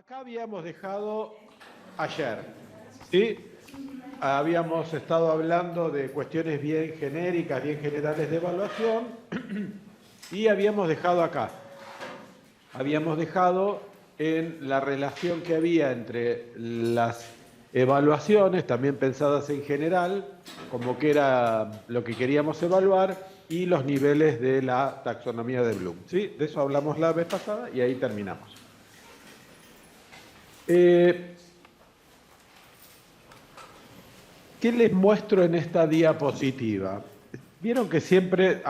Acá habíamos dejado ayer, ¿sí? Habíamos estado hablando de cuestiones bien genéricas, bien generales de evaluación y habíamos dejado acá. Habíamos dejado en la relación que había entre las evaluaciones, también pensadas en general, como que era lo que queríamos evaluar, y los niveles de la taxonomía de Bloom, ¿sí? De eso hablamos la vez pasada y ahí terminamos. ¿Qué les muestro en esta diapositiva? Vieron que siempre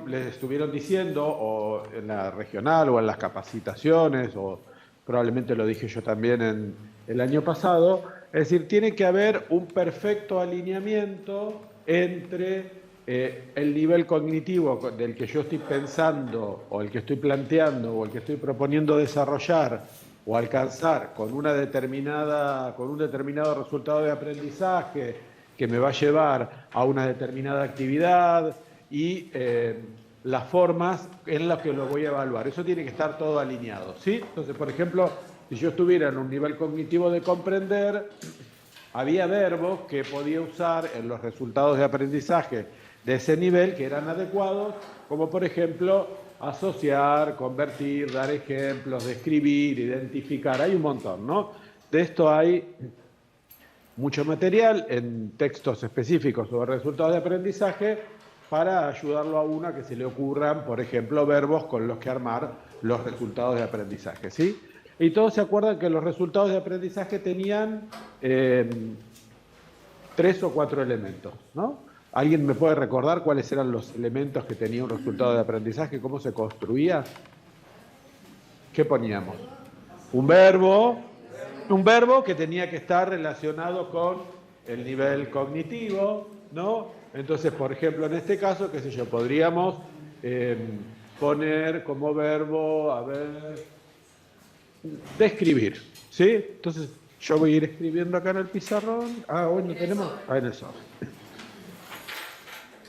les estuvieron diciendo, o en la regional o en las capacitaciones, o probablemente lo dije yo también en el año pasado, es decir, tiene que haber un perfecto alineamiento entre el nivel cognitivo del que yo estoy pensando, o el que estoy planteando, o el que estoy proponiendo desarrollar o alcanzar con un determinado resultado de aprendizaje que me va a llevar a una determinada actividad y las formas en las que lo voy a evaluar. Eso tiene que estar todo alineado, ¿sí? Entonces, por ejemplo, si yo estuviera en un nivel cognitivo de comprender, había verbos que podía usar en los resultados de aprendizaje de ese nivel que eran adecuados, como por ejemplo asociar, convertir, dar ejemplos, describir, identificar. Hay un montón, ¿no? De esto hay mucho material en textos específicos sobre resultados de aprendizaje para ayudarlo a uno a que se le ocurran, por ejemplo, verbos con los que armar los resultados de aprendizaje, ¿sí? Y todos se acuerdan que los resultados de aprendizaje tenían 3 o 4 elementos, ¿no? ¿Alguien me puede recordar cuáles eran los elementos que tenía un resultado de aprendizaje? ¿Cómo se construía? ¿Qué poníamos? Un verbo que tenía que estar relacionado con el nivel cognitivo, ¿no? Entonces, por ejemplo, en este caso, qué sé yo, podríamos poner como verbo, a ver, describir, ¿sí? Entonces, yo voy a ir escribiendo acá en el pizarrón. Ah, hoy no tenemos. Ah, en el sobre.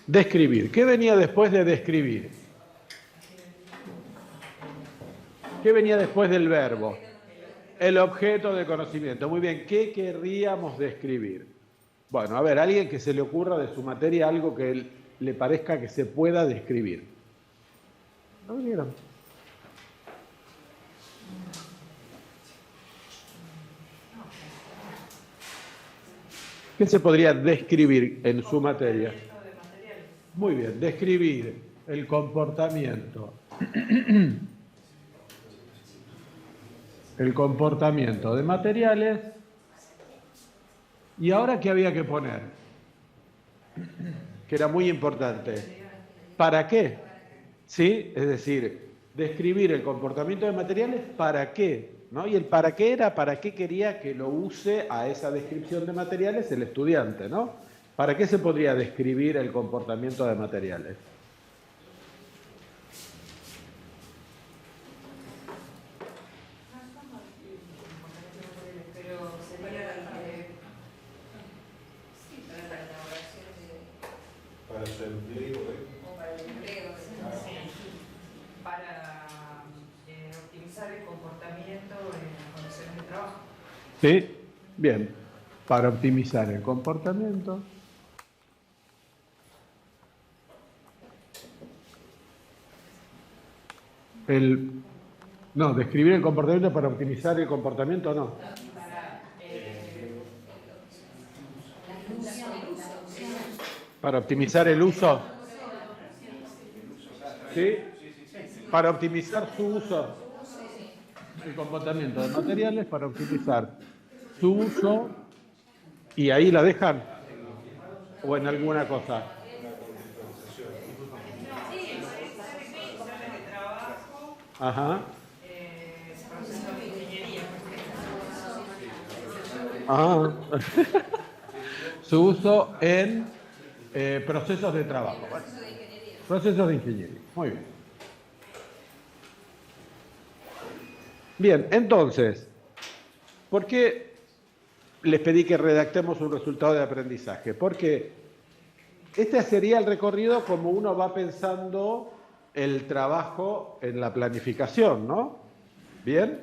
Describir. ¿Qué venía después de describir? ¿Qué venía después del verbo? El objeto de conocimiento. Muy bien, ¿qué querríamos describir? Bueno, a ver, alguien que se le ocurra de su materia algo que le parezca que se pueda describir. ¿No vieron? ¿Qué se podría describir en su materia? Muy bien, describir el comportamiento. El comportamiento de materiales. ¿Y ahora qué había que poner? Que era muy importante. ¿Para qué? ¿Sí? Es decir, describir el comportamiento de materiales, ¿para qué? ¿No? Y el para qué era, para qué quería que lo use a esa descripción de materiales el estudiante, ¿no? ¿Para qué se podría describir el comportamiento de materiales? Para su empleo, o para el empleo, para optimizar el comportamiento en las condiciones de trabajo. ¿Sí? Bien. Para optimizar el comportamiento. No, describir el comportamiento para optimizar el comportamiento, no. Para optimizar el uso. ¿Sí? Para optimizar su uso. El comportamiento de materiales para optimizar su uso. ¿Y ahí la dejan? ¿O en alguna cosa? Ajá. Ah. Su uso en procesos de trabajo. Bueno, procesos de ingeniería. Muy bien. Bien, entonces, ¿por qué les pedí que redactemos un resultado de aprendizaje? Porque este sería el recorrido como uno va pensando el trabajo en la planificación, ¿no? ¿Bien?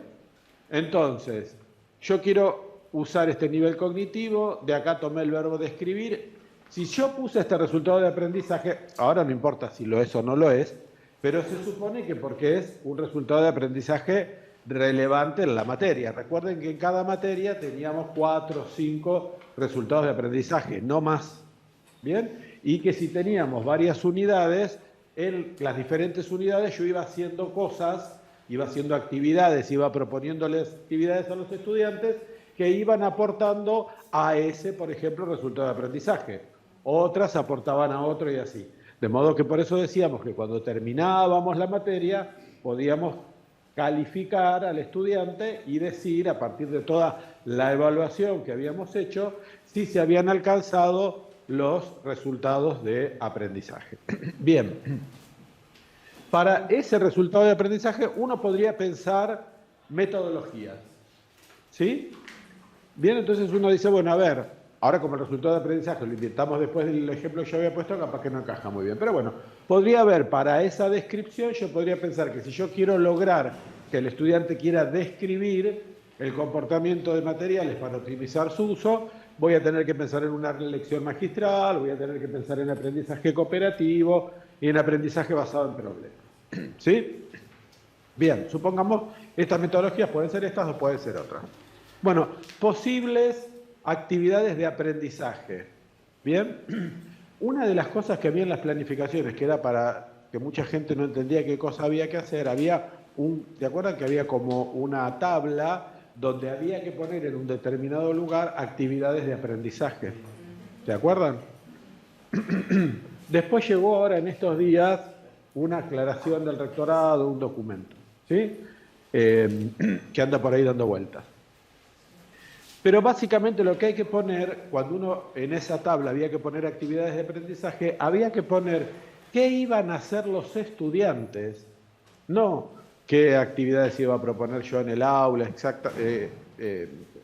Entonces, yo quiero usar este nivel cognitivo, de acá tomé el verbo describir. Si yo puse este resultado de aprendizaje, ahora no importa si lo es o no lo es, pero se supone que porque es un resultado de aprendizaje relevante en la materia. Recuerden que en cada materia teníamos 4 o 5 resultados de aprendizaje, no más. ¿Bien? Y que si teníamos varias unidades, en las diferentes unidades yo iba haciendo cosas, iba haciendo actividades, iba proponiéndoles actividades a los estudiantes que iban aportando a ese, por ejemplo, resultado de aprendizaje. Otras aportaban a otro y así. De modo que por eso decíamos que cuando terminábamos la materia podíamos calificar al estudiante y decir, a partir de toda la evaluación que habíamos hecho, si se habían alcanzado los resultados de aprendizaje. Bien, para ese resultado de aprendizaje uno podría pensar metodologías, ¿sí? Bien, entonces uno dice, bueno, a ver, ahora como el resultado de aprendizaje lo inventamos después del ejemplo que yo había puesto, capaz que no encaja muy bien, pero bueno, podría haber para esa descripción, yo podría pensar que si yo quiero lograr que el estudiante quiera describir el comportamiento de materiales para optimizar su uso, voy a tener que pensar en una lección magistral, voy a tener que pensar en aprendizaje cooperativo y en aprendizaje basado en problemas. ¿Sí? Bien, supongamos, estas metodologías pueden ser estas o pueden ser otras. Bueno, posibles actividades de aprendizaje. Bien, una de las cosas que había en las planificaciones, que era para que mucha gente no entendía qué cosa había que hacer, ¿te acuerdan que había como una tabla donde había que poner en un determinado lugar actividades de aprendizaje? ¿Se acuerdan? Después llegó ahora en estos días una aclaración del rectorado, un documento, ¿sí? Que anda por ahí dando vueltas. Pero básicamente lo que hay que poner, cuando uno en esa tabla había que poner actividades de aprendizaje, había que poner qué iban a hacer los estudiantes, no qué actividades iba a proponer yo en el aula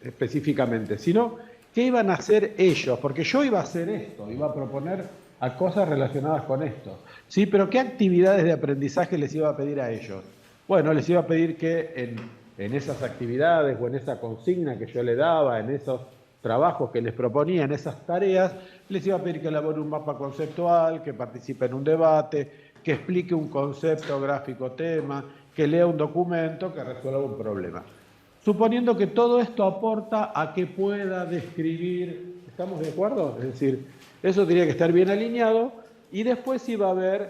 específicamente, sino qué iban a hacer ellos, porque yo iba a hacer esto, iba a proponer a cosas relacionadas con esto, ¿sí? Pero ¿qué actividades de aprendizaje les iba a pedir a ellos? Bueno, les iba a pedir que en esas actividades o en esa consigna que yo le daba, en esos trabajos que les proponía, en esas tareas, les iba a pedir que elabore un mapa conceptual, que participe en un debate, que explique un concepto, gráfico, tema, que lea un documento, que resuelva un problema. Suponiendo que todo esto aporta a que pueda describir, ¿estamos de acuerdo? Es decir, eso tenía que estar bien alineado y después iba a haber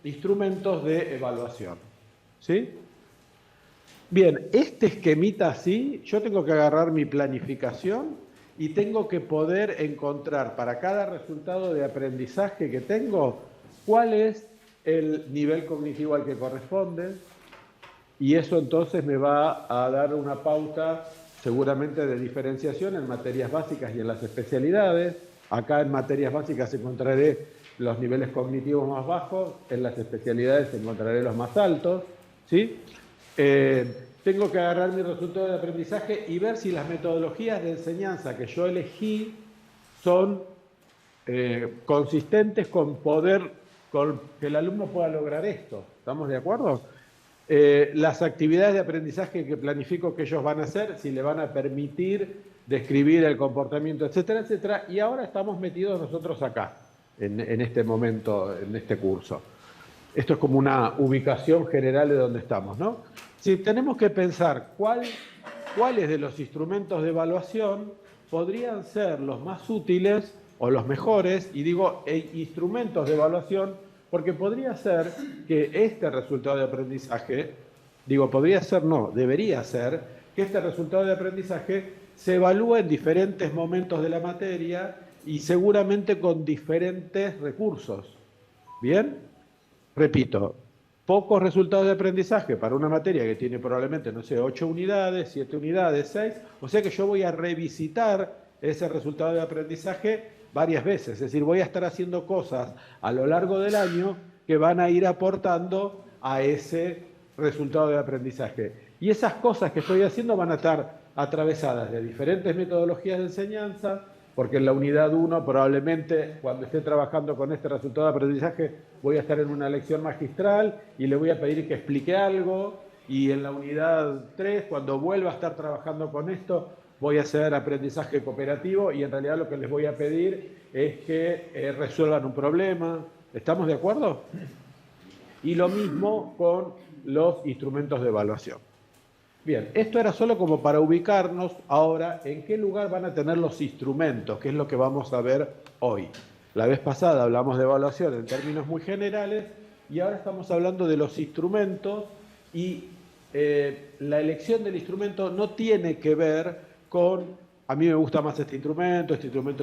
instrumentos de evaluación, ¿sí? Bien, este esquemita así, yo tengo que agarrar mi planificación y tengo que poder encontrar para cada resultado de aprendizaje que tengo, cuál es el nivel cognitivo al que corresponde, y eso entonces me va a dar una pauta seguramente de diferenciación en materias básicas y en las especialidades. Acá en materias básicas encontraré los niveles cognitivos más bajos, en las especialidades encontraré los más altos, ¿sí? Tengo que agarrar mi resultado de aprendizaje y ver si las metodologías de enseñanza que yo elegí son consistentes con que el alumno pueda lograr esto. ¿Estamos de acuerdo? Las actividades de aprendizaje que planifico que ellos van a hacer, si le van a permitir describir el comportamiento, etcétera, etcétera. Y ahora estamos metidos nosotros acá, en este momento, en este curso. Esto es como una ubicación general de donde estamos, ¿no? Si tenemos que pensar cuáles de los instrumentos de evaluación podrían ser los más útiles o los mejores, y digo instrumentos de evaluación, porque podría ser que este resultado de aprendizaje, debería ser que este resultado de aprendizaje se evalúe en diferentes momentos de la materia y seguramente con diferentes recursos. ¿Bien? Repito, pocos resultados de aprendizaje para una materia que tiene probablemente, 8 unidades, 7 unidades, 6, o sea que yo voy a revisitar ese resultado de aprendizaje varias veces, es decir, voy a estar haciendo cosas a lo largo del año que van a ir aportando a ese resultado de aprendizaje. Y esas cosas que estoy haciendo van a estar atravesadas de diferentes metodologías de enseñanza, porque en la unidad 1 probablemente cuando esté trabajando con este resultado de aprendizaje voy a estar en una lección magistral y le voy a pedir que explique algo, y en la unidad 3, cuando vuelva a estar trabajando con esto, voy a hacer aprendizaje cooperativo y en realidad lo que les voy a pedir es que resuelvan un problema. ¿Estamos de acuerdo? Y lo mismo con los instrumentos de evaluación. Bien, esto era solo como para ubicarnos ahora en qué lugar van a tener los instrumentos, que es lo que vamos a ver hoy. La vez pasada hablamos de evaluación en términos muy generales y ahora estamos hablando de los instrumentos y la elección del instrumento no tiene que ver con a mí me gusta más este instrumento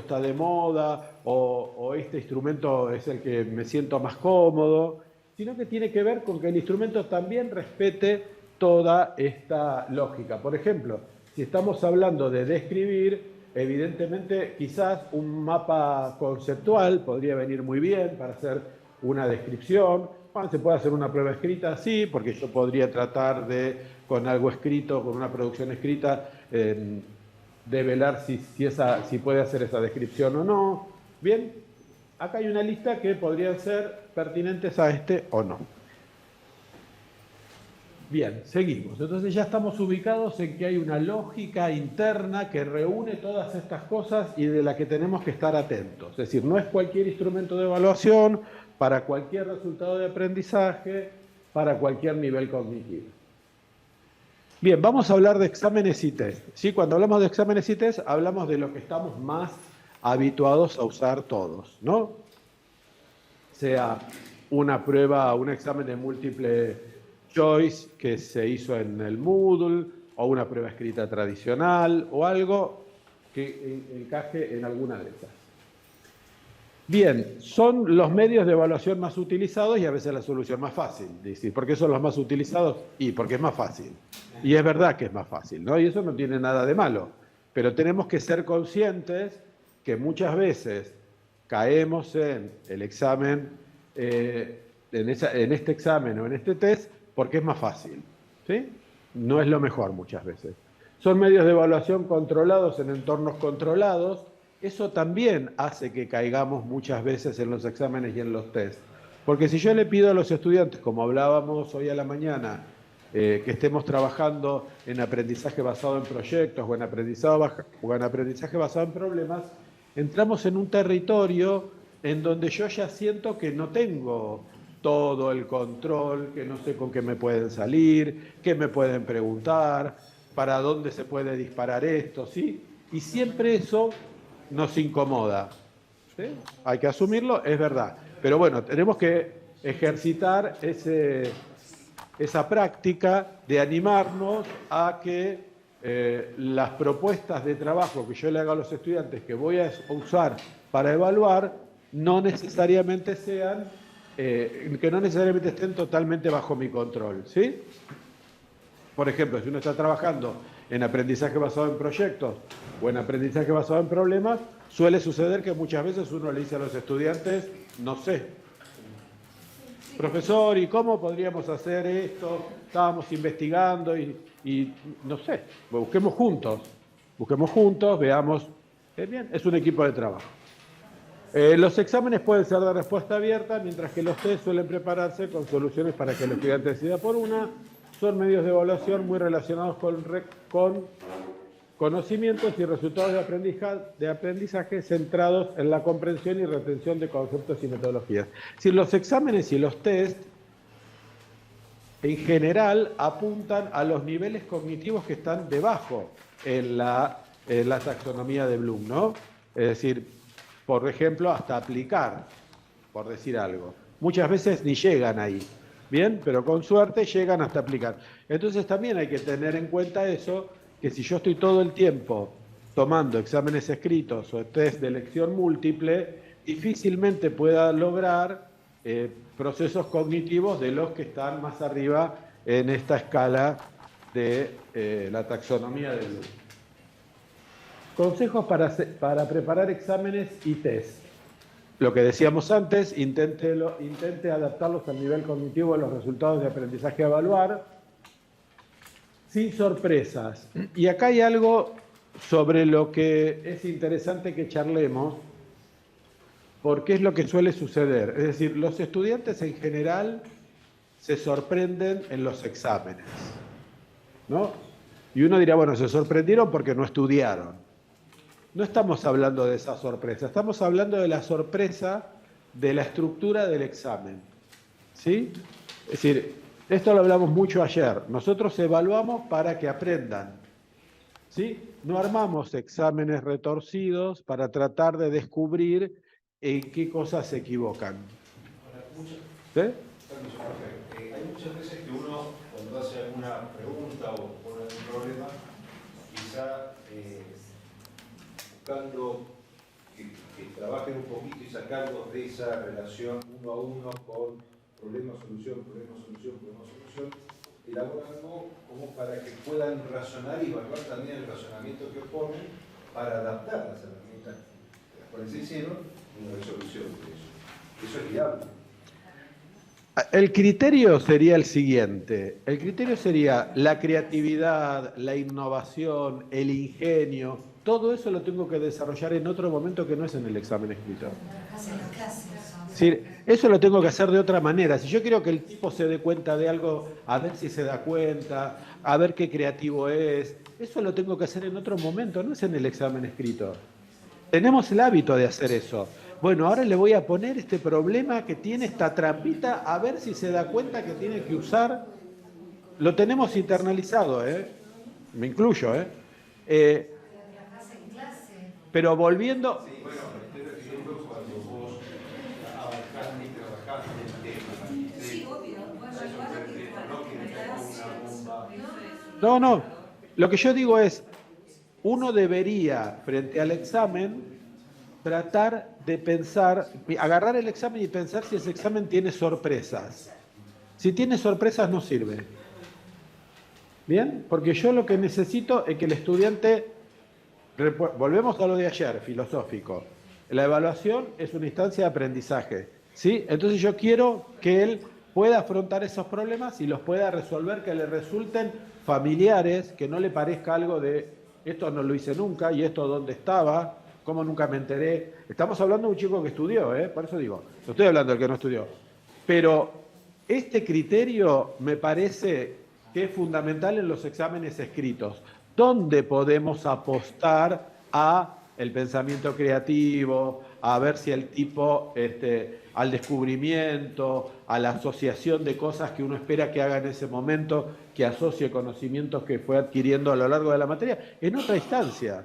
está de moda o este instrumento es el que me siento más cómodo, sino que tiene que ver con que el instrumento también respete toda esta lógica. Por ejemplo, si estamos hablando de describir, evidentemente quizás un mapa conceptual podría venir muy bien para hacer una descripción. Bueno, se puede hacer una prueba escrita, sí, porque yo podría tratar de, con algo escrito, con una producción escrita, develar si puede hacer esa descripción o no. Bien, acá hay una lista que podrían ser pertinentes a este o no. Bien, seguimos. Entonces ya estamos ubicados en que hay una lógica interna que reúne todas estas cosas y de la que tenemos que estar atentos. Es decir, no es cualquier instrumento de evaluación para cualquier resultado de aprendizaje, para cualquier nivel cognitivo. Bien, vamos a hablar de exámenes y test. ¿Sí? Cuando hablamos de exámenes y test, hablamos de lo que estamos más habituados a usar todos, ¿no? Sea una prueba, un examen de múltiple choice que se hizo en el Moodle, o una prueba escrita tradicional, o algo que encaje en alguna de esas. Bien, son los medios de evaluación más utilizados y a veces la solución más fácil. ¿Por qué son los más utilizados? Y porque es más fácil. Y es verdad que es más fácil, ¿no? Y eso no tiene nada de malo. Pero tenemos que ser conscientes que muchas veces caemos en el examen, en este examen o en este test, porque es más fácil, ¿sí? No es lo mejor muchas veces. Son medios de evaluación controlados en entornos controlados. Eso también hace que caigamos muchas veces en los exámenes y en los test. Porque si yo le pido a los estudiantes, como hablábamos hoy a la mañana, que estemos trabajando en aprendizaje basado en proyectos o en aprendizaje basado en problemas, entramos en un territorio en donde yo ya siento que no tengo todo el control, que no sé con qué me pueden salir, qué me pueden preguntar, para dónde se puede disparar esto, ¿sí? Y siempre eso nos incomoda, ¿sí? Hay que asumirlo, es verdad. Pero bueno, tenemos que ejercitar esa práctica de animarnos a que las propuestas de trabajo que yo le haga a los estudiantes que voy a usar para evaluar no necesariamente que no necesariamente estén totalmente bajo mi control, ¿sí? Por ejemplo, si uno está trabajando en aprendizaje basado en proyectos o en aprendizaje basado en problemas, suele suceder que muchas veces uno le dice a los estudiantes, no sé, profesor, ¿y cómo podríamos hacer esto? Estábamos investigando y no sé, busquemos juntos, veamos. Bien, es un equipo de trabajo. Los exámenes pueden ser de respuesta abierta, mientras que los test suelen prepararse con soluciones para que el estudiante decida por una. Son medios de evaluación muy relacionados con conocimientos y resultados de aprendizaje centrados en la comprensión y retención de conceptos y metodologías. Es decir, los exámenes y los test en general apuntan a los niveles cognitivos que están debajo en la taxonomía de Bloom, ¿no? Es decir, por ejemplo, hasta aplicar, por decir algo. Muchas veces ni llegan ahí. Bien, pero con suerte llegan hasta aplicar. Entonces también hay que tener en cuenta eso, que si yo estoy todo el tiempo tomando exámenes escritos o test de elección múltiple, difícilmente pueda lograr procesos cognitivos de los que están más arriba en esta escala de la taxonomía de Bloom. Consejos para preparar exámenes y test. Lo que decíamos antes, intente adaptarlos al nivel cognitivo de los resultados de aprendizaje a evaluar, sin sorpresas. Y acá hay algo sobre lo que es interesante que charlemos, porque es lo que suele suceder. Es decir, los estudiantes en general se sorprenden en los exámenes, ¿no? Y uno dirá, bueno, se sorprendieron porque no estudiaron. No estamos hablando de esa sorpresa, estamos hablando de la sorpresa de la estructura del examen, ¿sí? Es decir, esto lo hablamos mucho ayer. Nosotros evaluamos para que aprendan, ¿sí? No armamos exámenes retorcidos para tratar de descubrir en qué cosas se equivocan. ¿Sí? Hay muchas veces que uno, cuando hace alguna pregunta o pone algún problema, quizá buscando que trabajen un poquito y sacarlos de esa relación uno a uno con problema-solución, problema-solución, problema-solución, elaboran algo como para que puedan razonar y evaluar también el razonamiento que oponen para adaptar las herramientas de las cuales se hicieron en la resolución de eso. Eso es viable. El criterio sería el siguiente. El criterio sería la creatividad, la innovación, el ingenio. Todo eso lo tengo que desarrollar en otro momento que no es en el examen escrito. Sí, eso lo tengo que hacer de otra manera. Si yo quiero que el tipo se dé cuenta de algo, a ver si se da cuenta, a ver qué creativo es, eso lo tengo que hacer en otro momento, no es en el examen escrito. Tenemos el hábito de hacer eso. Bueno, ahora le voy a poner este problema que tiene esta trampita, a ver si se da cuenta que tiene que usar. Lo tenemos internalizado, ¿eh? Me incluyo, ¿eh? Pero volviendo... Sí, bueno, me estoy refiriendo cuando vos abarcaste y trabajaste el tema. Sí, obvio. No que una bomba. No. Lo que yo digo es, uno debería, frente al examen, tratar de pensar, agarrar el examen y pensar si ese examen tiene sorpresas. Si tiene sorpresas no sirve. ¿Bien? Porque yo lo que necesito es que el estudiante, volvemos a lo de ayer, filosófico. La evaluación es una instancia de aprendizaje, ¿sí? Entonces yo quiero que él pueda afrontar esos problemas y los pueda resolver, que le resulten familiares, que no le parezca algo de esto no lo hice nunca y esto dónde estaba, cómo nunca me enteré. Estamos hablando de un chico que estudió, por eso digo, no estoy hablando del que no estudió. Pero este criterio me parece que es fundamental en los exámenes escritos. ¿Dónde podemos apostar a el pensamiento creativo, a ver si el tipo, al descubrimiento, a la asociación de cosas que uno espera que haga en ese momento, que asocie conocimientos que fue adquiriendo a lo largo de la materia, en otra instancia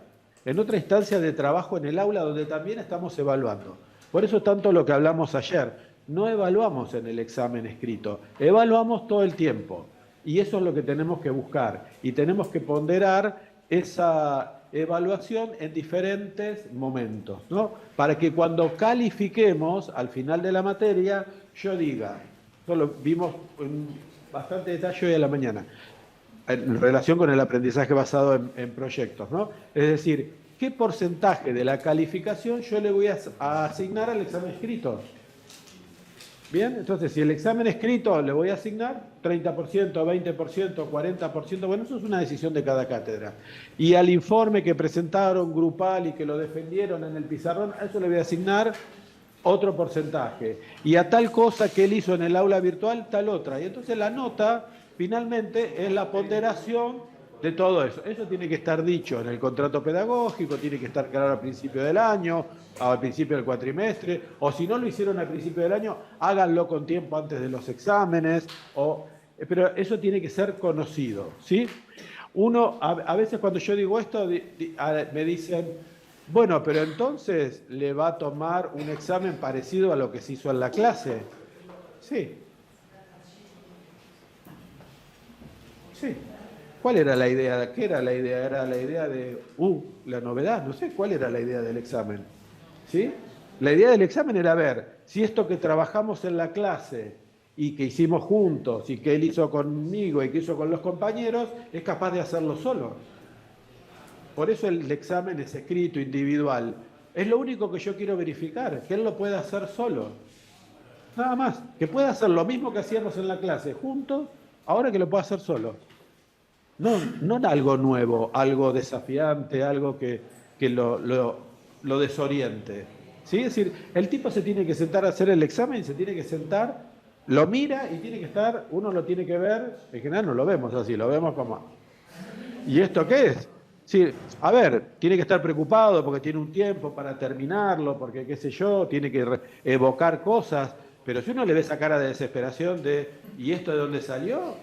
de trabajo en el aula donde también estamos evaluando? Por eso tanto lo que hablamos ayer, no evaluamos en el examen escrito, evaluamos todo el tiempo. Y eso es lo que tenemos que buscar. Y tenemos que ponderar esa evaluación en diferentes momentos, ¿no? Para que cuando califiquemos al final de la materia, yo diga, esto lo vimos en bastante detalle hoy a la mañana, en relación con el aprendizaje basado en proyectos, ¿no? Es decir, ¿qué porcentaje de la calificación yo le voy a asignar al examen escrito? Bien, entonces si el examen escrito le voy a asignar 30%, 20%, 40%, bueno, eso es una decisión de cada cátedra. Y al informe que presentaron grupal y que lo defendieron en el pizarrón, a eso le voy a asignar otro porcentaje. Y a tal cosa que él hizo en el aula virtual, tal otra. Y entonces la nota, finalmente, es la ponderación de todo eso. Eso tiene que estar dicho en el contrato pedagógico, tiene que estar claro al principio del año, al principio del cuatrimestre, o si no lo hicieron al principio del año, háganlo con tiempo antes de los exámenes, pero eso tiene que ser conocido, ¿sí? Uno, a veces cuando yo digo esto, me dicen, bueno, pero entonces le va a tomar un examen parecido a lo que se hizo en la clase. Sí. Sí. ¿Cuál era la idea? ¿Qué era la idea? Era la idea de, la novedad, no sé, ¿cuál era la idea del examen? ¿Sí? La idea del examen era ver si esto que trabajamos en la clase y que hicimos juntos y que él hizo conmigo y que hizo con los compañeros, es capaz de hacerlo solo. Por eso el examen es escrito, individual. Es lo único que yo quiero verificar, que él lo pueda hacer solo. Nada más, que pueda hacer lo mismo que hacíamos en la clase juntos, ahora que lo pueda hacer solo. No algo nuevo, algo desafiante, algo que lo desoriente. ¿Sí? Es decir, el tipo se tiene que sentar a hacer el examen y se tiene que sentar lo mira y tiene que estar, uno lo tiene que ver, en general no lo vemos así, lo vemos como, ¿y esto qué es? Sí, a ver, tiene que estar preocupado porque tiene un tiempo para terminarlo, porque qué sé yo, tiene que evocar cosas, pero si uno le ve esa cara de desesperación de, ¿y esto de dónde salió?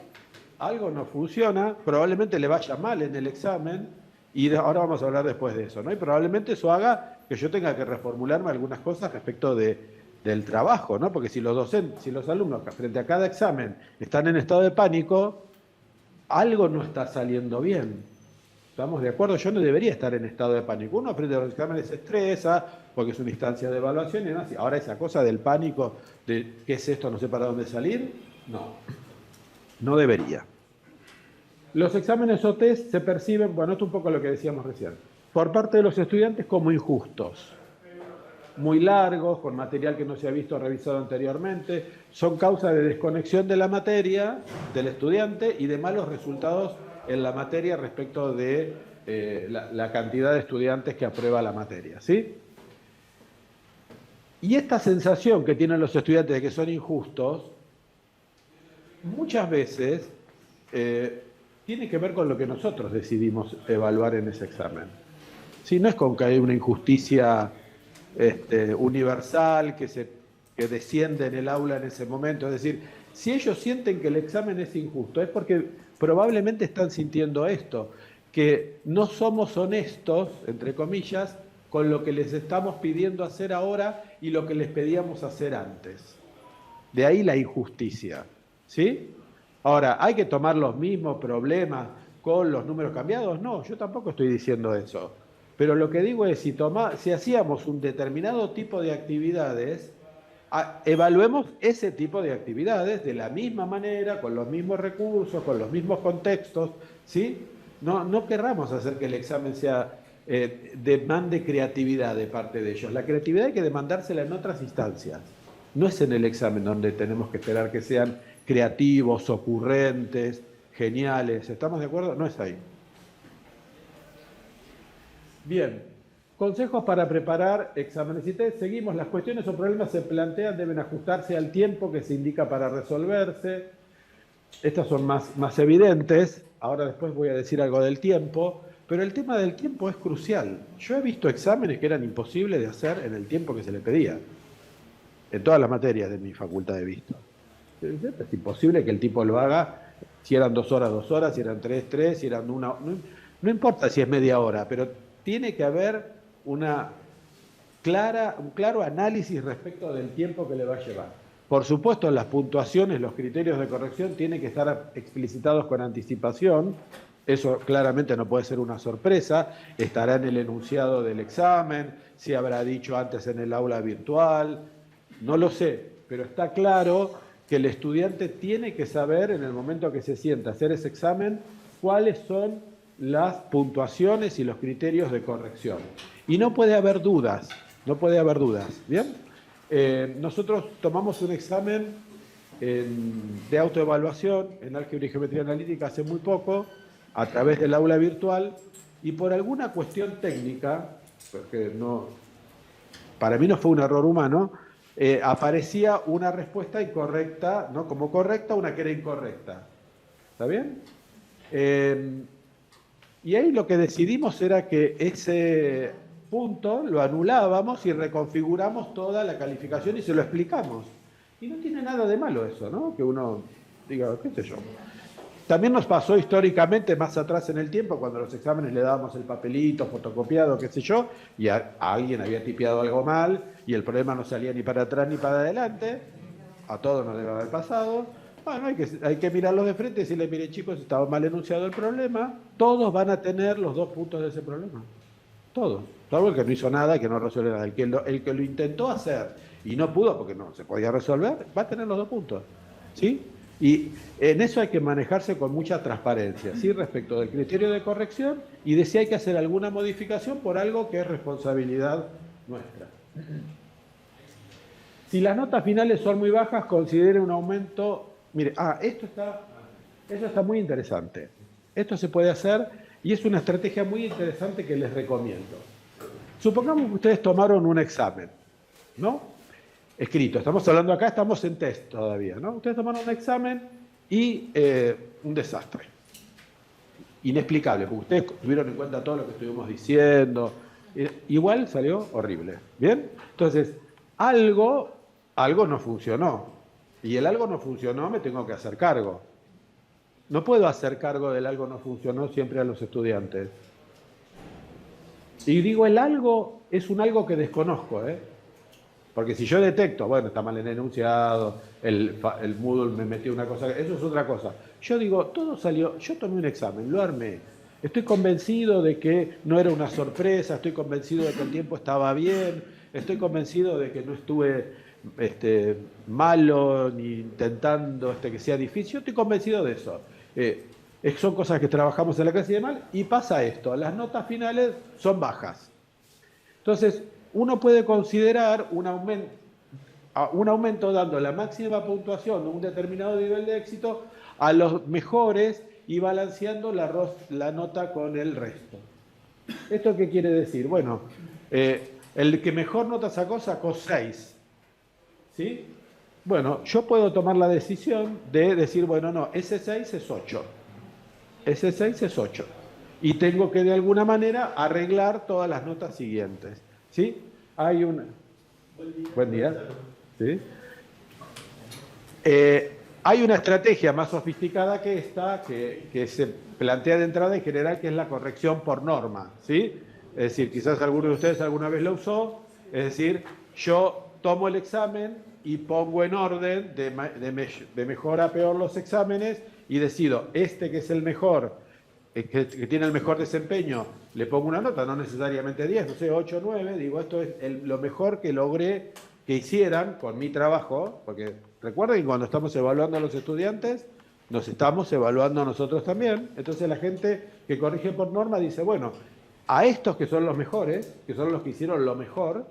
Algo no funciona, probablemente le vaya mal en el examen, y ahora vamos a hablar después de eso, ¿no? Y probablemente eso haga que yo tenga que reformularme algunas cosas respecto del trabajo, ¿no? Porque si los docentes, si los alumnos frente a cada examen están en estado de pánico, algo no está saliendo bien. ¿Estamos de acuerdo? Yo no debería estar en estado de pánico. Uno frente a los exámenes se estresa, porque es una instancia de evaluación y demás. Ahora esa cosa del pánico, de ¿qué es esto? No sé para dónde salir. No debería. Los exámenes o test se perciben, bueno, esto es un poco lo que decíamos recién, por parte de los estudiantes como injustos. Muy largos, con material que no se ha visto o revisado anteriormente, son causa de desconexión de la materia, del estudiante, y de malos resultados en la materia respecto de la cantidad de estudiantes que aprueba la materia, ¿sí? Y esta sensación que tienen los estudiantes de que son injustos, muchas veces tiene que ver con lo que nosotros decidimos evaluar en ese examen. ¿Sí? No es con que hay una injusticia universal que desciende en el aula en ese momento. Es decir, si ellos sienten que el examen es injusto, es porque probablemente están sintiendo esto, que no somos honestos, entre comillas, con lo que les estamos pidiendo hacer ahora y lo que les pedíamos hacer antes. De ahí la injusticia, ¿sí? Ahora, ¿hay que tomar los mismos problemas con los números cambiados? No, yo tampoco estoy diciendo eso. Pero lo que digo es, si hacíamos un determinado tipo de actividades, evaluemos ese tipo de actividades de la misma manera, con los mismos recursos, con los mismos contextos, ¿sí? No querramos hacer que el examen demande creatividad de parte de ellos. La creatividad hay que demandársela en otras instancias. No es en el examen donde tenemos que esperar que sean creativos, ocurrentes, geniales. ¿Estamos de acuerdo? No es ahí. Bien, consejos para preparar exámenes y test. Seguimos, las cuestiones o problemas se plantean, deben ajustarse al tiempo que se indica para resolverse. Estas son más evidentes. Ahora después voy a decir algo del tiempo, pero el tema del tiempo es crucial. Yo he visto exámenes que eran imposibles de hacer en el tiempo que se le pedía, en todas las materias de mi facultad he visto. Es imposible que el tipo lo haga si eran 2 horas, 2 horas, si eran 3, 3, si eran 1. No importa si es media hora, pero tiene que haber un claro análisis respecto del tiempo que le va a llevar. Por supuesto, las puntuaciones, los criterios de corrección tienen que estar explicitados con anticipación. Eso claramente no puede ser una sorpresa. Estará en el enunciado del examen, se habrá dicho antes en el aula virtual. No lo sé, pero está claro que el estudiante tiene que saber en el momento que se sienta a hacer ese examen cuáles son las puntuaciones y los criterios de corrección. Y no puede haber dudas, ¿bien? Nosotros tomamos un examen de autoevaluación en álgebra y geometría analítica hace muy poco, a través del aula virtual, y por alguna cuestión técnica, porque para mí no fue un error humano, aparecía una respuesta incorrecta, ¿no? Como correcta, una que era incorrecta. ¿Está bien? Y ahí lo que decidimos era que ese punto lo anulábamos y reconfiguramos toda la calificación y se lo explicamos. Y no tiene nada de malo eso, ¿no? Que uno diga, qué sé yo. También nos pasó históricamente más atrás en el tiempo, cuando a los exámenes le dábamos el papelito fotocopiado, qué sé yo, y alguien había tipeado algo mal y el problema no salía ni para atrás ni para adelante. A todos nos debe haber pasado. Bueno, hay que mirarlos de frente y decirle, miren chicos, estaba mal enunciado el problema. Todos van a tener los 2 puntos de ese problema. Todos. Todo el que no hizo nada, que no resuelve nada. El que lo intentó hacer y no pudo porque no se podía resolver, va a tener los 2 puntos. ¿Sí? Y en eso hay que manejarse con mucha transparencia, ¿sí? Respecto del criterio de corrección y de si hay que hacer alguna modificación por algo que es responsabilidad nuestra. Si las notas finales son muy bajas, considere un aumento. Mire, esto está muy interesante. Esto se puede hacer y es una estrategia muy interesante que les recomiendo. Supongamos que ustedes tomaron un examen, ¿no? escrito. Estamos hablando acá, estamos en test todavía, ¿no? Ustedes tomaron un examen y un desastre. Inexplicable, porque ustedes tuvieron en cuenta todo lo que estuvimos diciendo. Igual salió horrible. ¿Bien? Entonces, algo no funcionó. Y el algo no funcionó, me tengo que hacer cargo. No puedo hacer cargo del algo no funcionó siempre a los estudiantes. Y digo, el algo es un algo que desconozco, ¿eh? Porque si yo detecto, bueno, está mal el enunciado, el Moodle me metió una cosa, eso es otra cosa. Yo digo, todo salió, yo tomé un examen, lo armé. Estoy convencido de que no era una sorpresa, estoy convencido de que el tiempo estaba bien, estoy convencido de que no estuve malo ni intentando que sea difícil, yo estoy convencido de eso. Son cosas que trabajamos en la clase y demás, y pasa esto, las notas finales son bajas. Entonces, uno puede considerar un aumento dando la máxima puntuación de un determinado nivel de éxito a los mejores y balanceando la nota con el resto. ¿Esto qué quiere decir? Bueno, el que mejor nota sacó 6. ¿Sí? Bueno, yo puedo tomar la decisión de decir, bueno, no, ese 6 es 8. Ese 6 es 8. Y tengo que de alguna manera arreglar todas las notas siguientes. ¿Sí? Hay una... Buen día. ¿Sí? Hay una estrategia más sofisticada que esta, que se plantea de entrada en general, que es la corrección por norma. ¿Sí? Es decir, quizás alguno de ustedes alguna vez lo usó. Es decir, yo tomo el examen y pongo en orden de mejor a peor los exámenes y decido, este que es el mejor, que tiene el mejor desempeño, le pongo una nota, no necesariamente 10, no sé, 8 o 9, digo, esto es lo mejor que logré que hicieran con mi trabajo, porque recuerden que cuando estamos evaluando a los estudiantes, nos estamos evaluando a nosotros también. Entonces la gente que corrige por norma dice, bueno, a estos que son los mejores, que son los que hicieron lo mejor,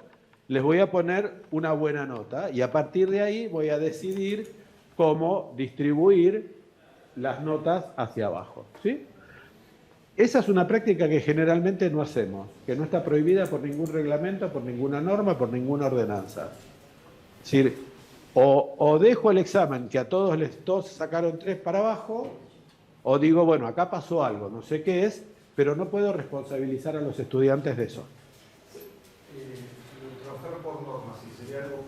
les voy a poner una buena nota y a partir de ahí voy a decidir cómo distribuir las notas hacia abajo, ¿sí? Esa es una práctica que generalmente no hacemos, que no está prohibida por ningún reglamento, por ninguna norma, por ninguna ordenanza. Es decir, o dejo el examen que a todos sacaron 3 para abajo, o digo, bueno, acá pasó algo, no sé qué es, pero no puedo responsabilizar a los estudiantes de eso. Trabajar por normas, si sería algo,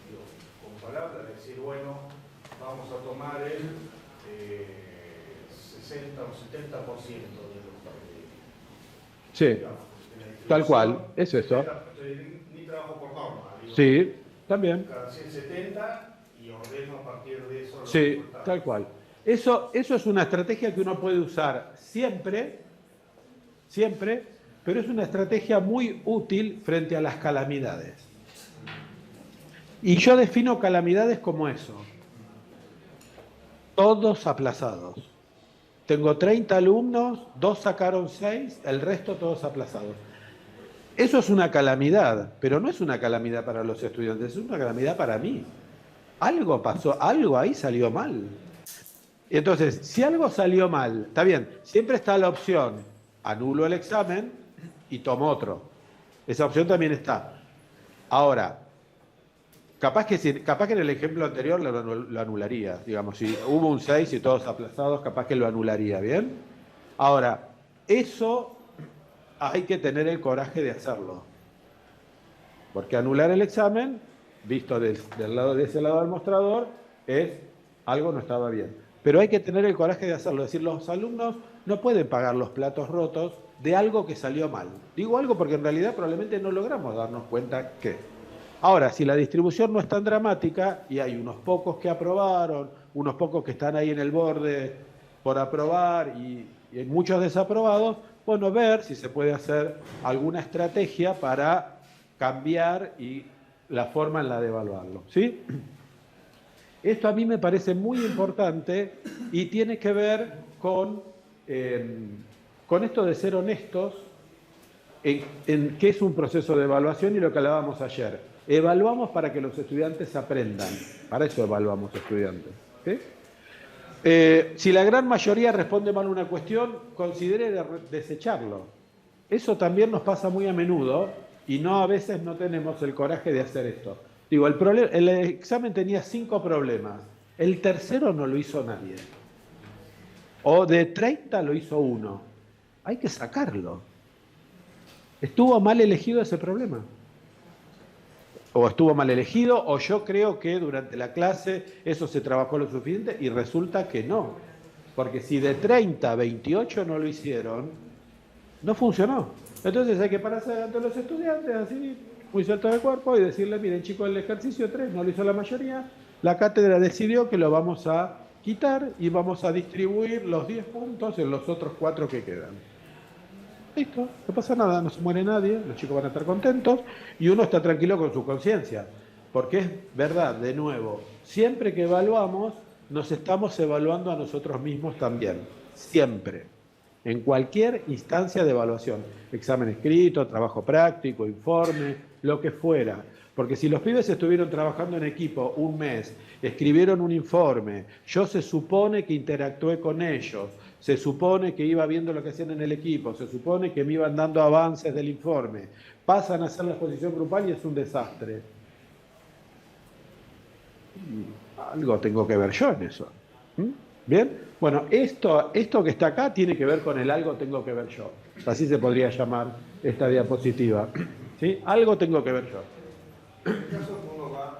digo, con palabras, decir, bueno, vamos a tomar el 60 o 70% de los Sí, digamos, tal cual, es eso. Ni trabajo por norma. Digo, Sí, también. cada 170 y ordeno a partir de eso los Sí, resultados. tal cual. Eso es una estrategia que uno puede usar siempre, pero es una estrategia muy útil frente a las calamidades. Y yo defino calamidades como eso. Todos aplazados. Tengo 30 alumnos, 2 sacaron 6, el resto todos aplazados. Eso es una calamidad, pero no es una calamidad para los estudiantes, es una calamidad para mí. Algo pasó, algo ahí salió mal. Entonces, si algo salió mal, está bien, siempre está la opción, anulo el examen y tomo otro. Esa opción también está. Ahora, capaz que en el ejemplo anterior lo anularía. Digamos, si hubo un 6 y todos aplazados, capaz que lo anularía, ¿bien? Ahora, eso hay que tener el coraje de hacerlo. Porque anular el examen, visto de ese lado del mostrador, es algo no estaba bien. Pero hay que tener el coraje de hacerlo. Es decir, los alumnos no pueden pagar los platos rotos de algo que salió mal. Digo algo porque en realidad probablemente no logramos darnos cuenta que. Ahora, si la distribución no es tan dramática y hay unos pocos que aprobaron, unos pocos que están ahí en el borde por aprobar y hay muchos desaprobados, bueno, ver si se puede hacer alguna estrategia para cambiar la forma en la de evaluarlo, ¿sí? Esto a mí me parece muy importante y tiene que ver con esto de ser honestos en qué es un proceso de evaluación y lo que hablábamos ayer. Evaluamos para que los estudiantes aprendan. Para eso evaluamos estudiantes. ¿Sí? Si la gran mayoría responde mal a una cuestión, considere desecharlo. Eso también nos pasa muy a menudo y a veces no tenemos el coraje de hacer esto. Digo, el examen tenía 5 problemas. El tercero no lo hizo nadie. O de 30 lo hizo uno. Hay que sacarlo. ¿Estuvo mal elegido ese problema? O estuvo mal elegido, o yo creo que durante la clase eso se trabajó lo suficiente y resulta que no. Porque si de 30, 28 no lo hicieron, no funcionó. Entonces hay que pararse ante los estudiantes así, muy suelto de cuerpo, y decirle, miren chicos, el ejercicio 3 no lo hizo la mayoría, la cátedra decidió que lo vamos a quitar y vamos a distribuir los 10 puntos en los otros 4 que quedan. Listo, no pasa nada, no se muere nadie, los chicos van a estar contentos y uno está tranquilo con su conciencia. Porque es verdad, de nuevo, siempre que evaluamos, nos estamos evaluando a nosotros mismos también. Siempre. En cualquier instancia de evaluación. Examen escrito, trabajo práctico, informe, lo que fuera. Porque si los pibes estuvieron trabajando en equipo un mes, escribieron un informe, yo se supone que interactué con ellos, se supone que iba viendo lo que hacían en el equipo, se supone que me iban dando avances del informe, pasan a hacer la exposición grupal y es un desastre. Algo tengo que ver yo en eso. ¿Bien? Bueno, esto que está acá tiene que ver con el algo tengo que ver yo. Así se podría llamar esta diapositiva. ¿Sí? Algo tengo que ver yo. En el caso que uno va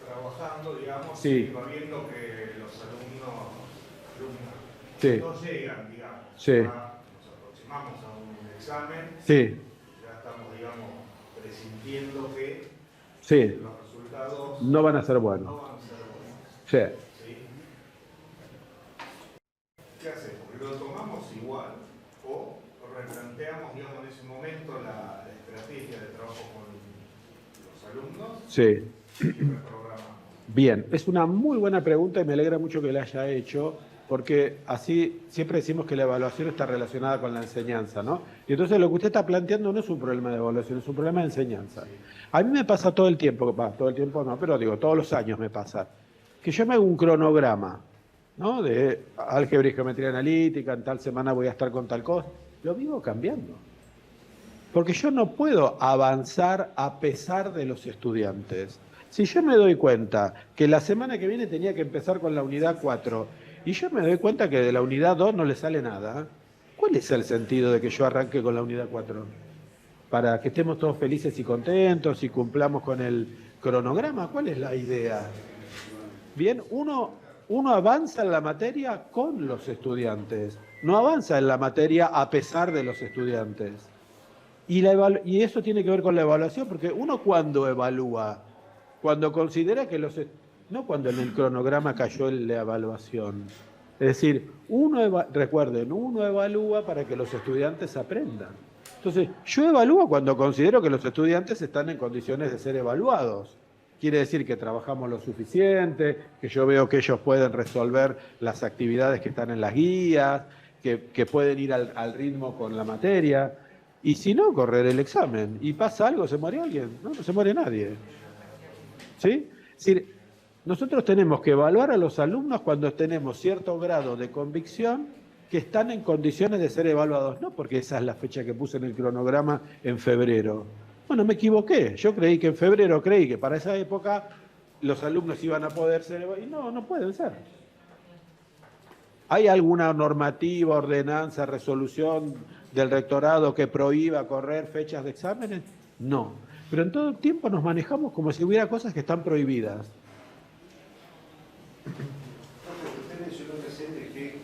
trabajando, digamos, Sí. y va viendo que los alumnas Sí. no llegan, digamos, Sí. ya nos aproximamos a un examen, Sí, ya estamos, digamos, presintiendo que sí, los resultados no van a ser buenos. no van a ser buenos. Sí. ¿Sí? ¿Qué hacemos? ¿Lo tomamos igual o replanteamos, digamos, en ese momento la estrategia de trabajo con los alumnos Sí. y reprogramamos? Bien, es una muy buena pregunta y me alegra mucho que la haya hecho, porque así siempre decimos que la evaluación está relacionada con la enseñanza, ¿no? Y entonces lo que usted está planteando no es un problema de evaluación, es un problema de enseñanza. A mí me pasa todo el tiempo, todo el tiempo no, pero digo, todos los años me pasa, que yo me hago un cronograma, ¿no? De álgebra y geometría analítica, en tal semana voy a estar con tal cosa, lo vivo cambiando. Porque yo no puedo avanzar a pesar de los estudiantes. Si yo me doy cuenta que la semana que viene tenía que empezar con la unidad 4 y yo me doy cuenta que de la unidad 2 no le sale nada, ¿cuál es el sentido de que yo arranque con la unidad 4? Para que estemos todos felices y contentos y cumplamos con el cronograma. ¿Cuál es la idea? Bien, uno avanza en la materia con los estudiantes, no avanza en la materia a pesar de los estudiantes. Y eso tiene que ver con la evaluación, porque uno cuando evalúa, cuando considera que no cuando en el cronograma cayó la evaluación. Es decir, recuerden, uno evalúa para que los estudiantes aprendan. Entonces, yo evalúo cuando considero que los estudiantes están en condiciones de ser evaluados. Quiere decir que trabajamos lo suficiente, que yo veo que ellos pueden resolver las actividades que están en las guías, que pueden ir al ritmo con la materia. Y si no, correr el examen. ¿Y pasa algo? ¿Se muere alguien? No se muere nadie. ¿Sí? Es decir, nosotros tenemos que evaluar a los alumnos cuando tenemos cierto grado de convicción que están en condiciones de ser evaluados. No porque esa es la fecha que puse en el cronograma en febrero. Bueno, me equivoqué. Yo creí que en febrero, creí que para esa época los alumnos iban a poder ser evaluados. Y no pueden ser. ¿Hay alguna normativa, ordenanza, resolución del rectorado que prohíba correr fechas de exámenes? No. Pero en todo el tiempo nos manejamos como si hubiera cosas que están prohibidas. Usted mencionó recién que,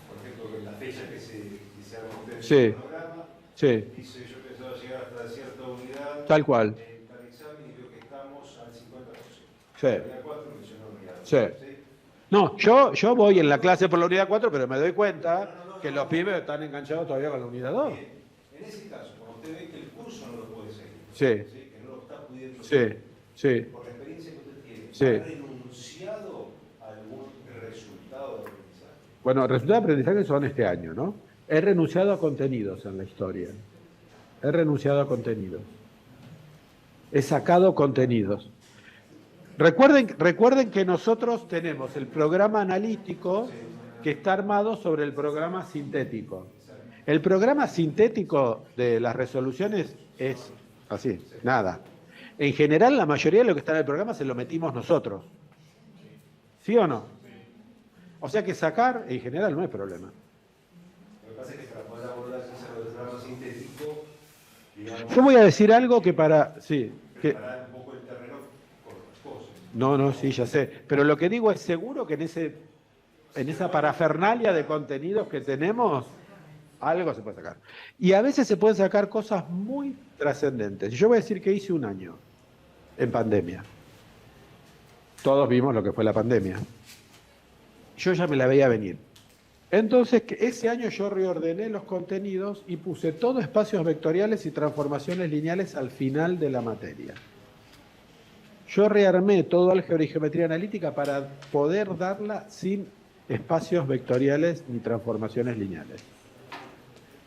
por ejemplo, en la fecha que se armó Sí. el programa, Sí, dice yo pensaba llegar hasta cierta unidad tal cual. en tal examen y veo que estamos al 50%. Sí. La unidad 4 mencionó unidad. Sí. No, yo voy en la clase por la unidad 4, pero me doy cuenta que los pibes están enganchados todavía con la unidad 2. Bien. En ese caso, cuando usted ve que el curso no lo puede seguir, Sí. ¿sí? Que no lo está pudiendo Sí, seguir, sí. por la experiencia que usted tiene, Sí. ¿ha renunciado a algún resultado de aprendizaje? Bueno, resultados de aprendizaje son este año, ¿no? He renunciado a contenidos en la historia. He renunciado a contenidos. He sacado contenidos. Recuerden que nosotros tenemos el programa analítico que está armado sobre el programa sintético. El programa sintético de las resoluciones es así, nada. En general, la mayoría de lo que está en el programa se lo metimos nosotros. ¿Sí o no? O sea que sacar, en general, no es problema. Lo que pasa es que para poder abordar ese programa sintético, digamos, Yo voy a decir algo que para... Sí, que, preparar un poco el terreno con otras cosas. no, sí, ya sé. Pero lo que digo es seguro que en esa parafernalia de contenidos que tenemos, algo se puede sacar. Y a veces se pueden sacar cosas muy trascendentes. Y yo voy a decir que hice un año en pandemia. Todos vimos lo que fue la pandemia. Yo ya me la veía venir. Entonces, ese año yo reordené los contenidos y puse todo espacios vectoriales y transformaciones lineales al final de la materia. Yo rearmé todo álgebra y geometría analítica para poder darla sin espacios vectoriales ni transformaciones lineales.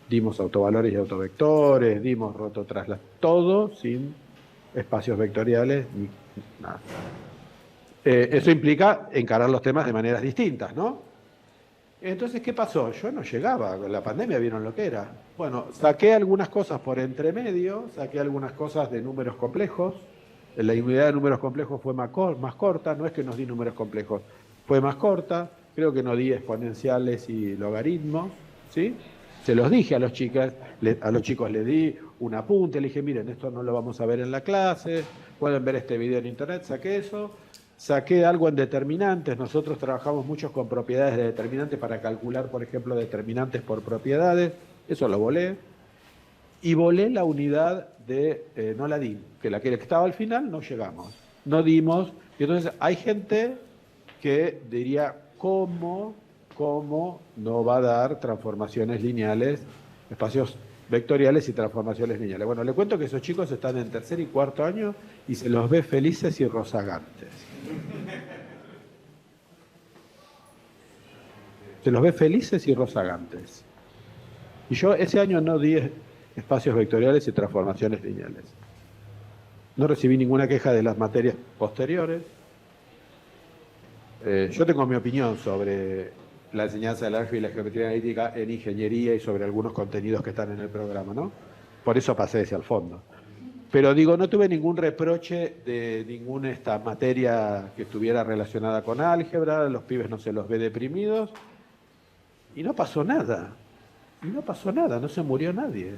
Dimos autovalores y autovectores, dimos rototraslas, todo sin espacios vectoriales ni nada. Eso implica encarar los temas de maneras distintas, ¿no? Entonces, ¿qué pasó? Yo no llegaba, la pandemia vieron lo que era. Bueno, saqué algunas cosas por entremedio, saqué algunas cosas de números complejos. La unidad de números complejos fue más corta, no es que nos di números complejos, fue más corta, creo que no di exponenciales y logaritmos, ¿sí? Se los dije a los chicos les di un apunte, les dije, miren, esto no lo vamos a ver en la clase, pueden ver este video en internet, saqué eso. Saqué algo en determinantes, nosotros trabajamos mucho con propiedades de determinantes para calcular, por ejemplo, determinantes por propiedades, eso lo volé. Y volé la unidad de, no la di, que la que estaba al final no llegamos, no dimos. Y entonces hay gente que diría, ¿cómo no va a dar transformaciones lineales, espacios vectoriales y transformaciones lineales? Bueno, le cuento que esos chicos están en tercer y cuarto año y se los ve felices y rozagantes. Se los ve felices y rozagantes. Y yo ese año no di espacios vectoriales y transformaciones lineales. No recibí ninguna queja de las materias posteriores. Yo tengo mi opinión sobre la enseñanza del álgebra y la geometría analítica en ingeniería y sobre algunos contenidos que están en el programa, ¿no? Por eso pasé hacia el fondo. Pero digo, no tuve ningún reproche de ninguna materia que estuviera relacionada con álgebra, los pibes no se los ve deprimidos, y no pasó nada. No se murió nadie.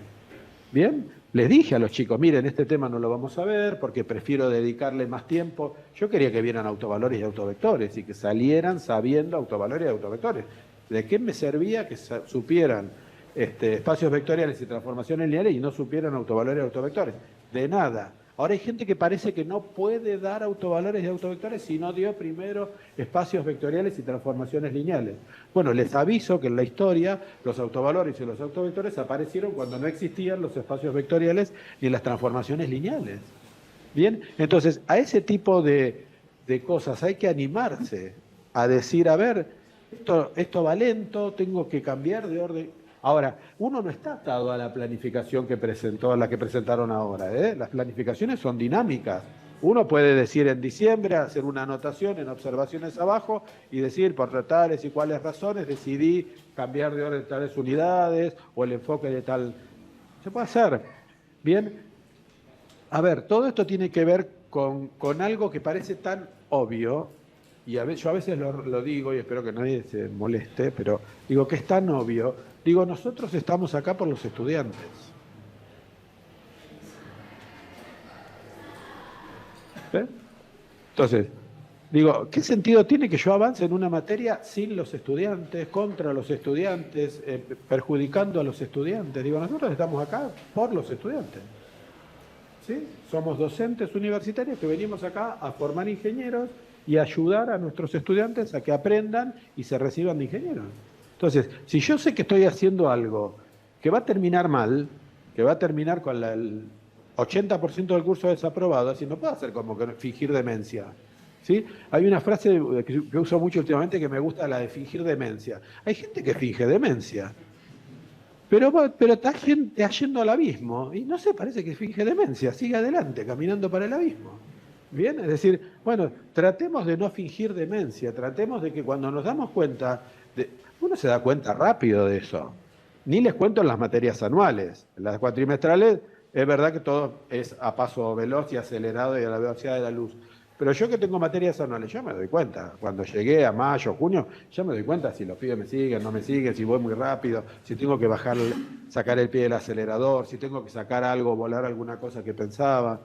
¿Bien? Les dije a los chicos, miren, este tema no lo vamos a ver porque prefiero dedicarle más tiempo. Yo quería que vieran autovalores y autovectores y que salieran sabiendo autovalores y autovectores. ¿De qué me servía que supieran espacios vectoriales y transformaciones lineales y no supieran autovalores y autovectores? De nada. Ahora hay gente que parece que no puede dar autovalores y autovectores si no dio primero espacios vectoriales y transformaciones lineales. Bueno, les aviso que en la historia los autovalores y los autovectores aparecieron cuando no existían los espacios vectoriales ni las transformaciones lineales. Bien, entonces a ese tipo de cosas hay que animarse a decir, a ver, esto va lento, tengo que cambiar de orden. Ahora, uno no está atado a la planificación que la que presentaron ahora, ¿eh? Las planificaciones son dinámicas. Uno puede decir en diciembre, hacer una anotación en observaciones abajo y decir por tales y cuáles razones decidí cambiar de orden tales unidades o el enfoque de tal. Se puede hacer. Bien. A ver, todo esto tiene que ver con algo que parece tan obvio, y yo a veces lo digo y espero que nadie se moleste, pero digo que es tan obvio. Digo, nosotros estamos acá por los estudiantes. ¿Ven? Entonces, digo, ¿qué sentido tiene que yo avance en una materia sin los estudiantes, contra los estudiantes, perjudicando a los estudiantes? Digo, nosotros estamos acá por los estudiantes. ¿Sí? Somos docentes universitarios que venimos acá a formar ingenieros y ayudar a nuestros estudiantes a que aprendan y se reciban de ingenieros. Entonces, si yo sé que estoy haciendo algo que va a terminar mal, que va a terminar con el 80% del curso desaprobado, así no puedo hacer como que fingir demencia. ¿Sí? Hay una frase que uso mucho últimamente que me gusta, la de fingir demencia. Hay gente que finge demencia, pero está yendo al abismo y no se parece que finge demencia, sigue adelante, caminando para el abismo. Bien, es decir, bueno, tratemos de no fingir demencia, tratemos de que cuando nos damos cuenta, uno se da cuenta rápido de eso. Ni les cuento en las materias anuales, en las cuatrimestrales es verdad que todo es a paso veloz y acelerado y a la velocidad de la luz. Pero yo que tengo materias anuales, yo me doy cuenta. Cuando llegué a mayo, junio, ya me doy cuenta si los pibes me siguen, no me siguen, si voy muy rápido, si tengo que bajar, sacar el pie del acelerador, si tengo que sacar algo, volar alguna cosa que pensaba.